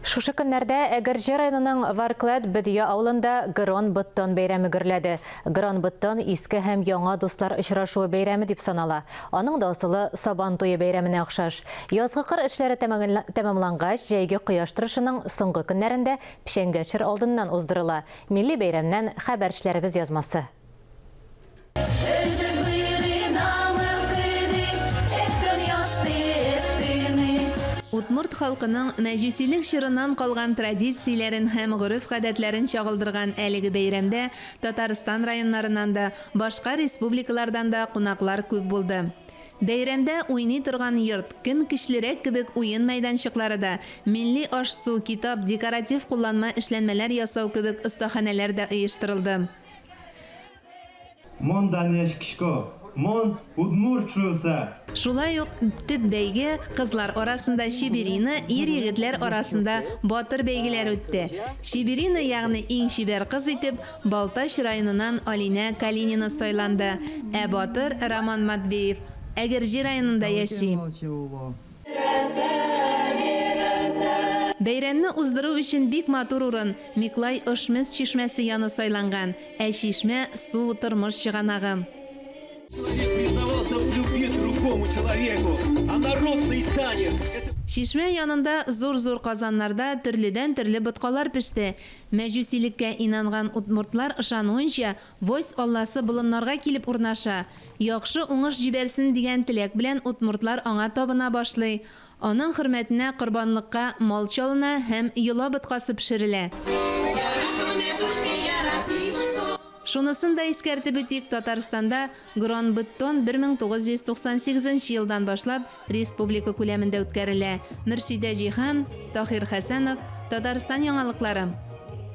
Шушы көннәрдә Әгерҗе районының Варклад Бедия авылында Грон-Буттон бәйрәме гөрләде. Грон-Буттон иске һәм яңа дуслар очрашуы бәйрәме дип санала. Аның да асылы Сабан туе бәйрәменә охшаш. Язгы кыр эшләре тәмамлангач, җәйге кояш торышының соңгы көннәрендә пешәнгәчер алдыннан уздырыла. Милли бәйрәмнән хәбәрчеләребез язмасы. Удмурт халкының мәҗүсилек чорыннан калган традицияләрен һәм гореф-гадәтләрен чагылдырган әлеге бәйрәмдә Татарстан районнарыннан да, башка республикалардан да кунаклар күп булды. Бәйрәмдә уйный торган йорт, кем көчлерәк кебек уен мәйданчыклары да, милли аш-су, китап, декоратив кулланма эшләнмәләр ясау кебек остаханәләр дә оештырылды. Мон Удмурт шусы. Шулай ук төп бәйге кызлар арасында Шиберина, ир-егетләр арасында батыр бәйгеләр үтте. Шиберина, ягъни иң шибәр кыз итеп, Балтач районыннан Алина Калинина сайланды. Ә батыр Роман Матвеев Әгерҗе районында яши. Бәйрәмне уздыру өчен бик матур урын Миклай Ошмес чишмәсе яны сайланган. Ә чишмә су тормыш чыганагы. Шишмә янында зур-зур казаннарда төрледән-төрле боткалар пеште. Мәҗүсилеккә инанган удмуртлар ышануынча, Войс Алласы болыннарга килеп урнаша. Яхшы уңыш җибәрсен дигән теләк белән удмуртлар аңа табына башлый. Аның хөрмәтенә корбанлыкка мал чалына һәм йола боткасы пешерелә. Шунысын да искәртеп үтик, Татарстанда Грон-Буттон 1998 елдан башлап республика күләмендә үткәрелә. Мөршидә Җиһан, Тахир Хәсәнов, Татарстан яңалыклары.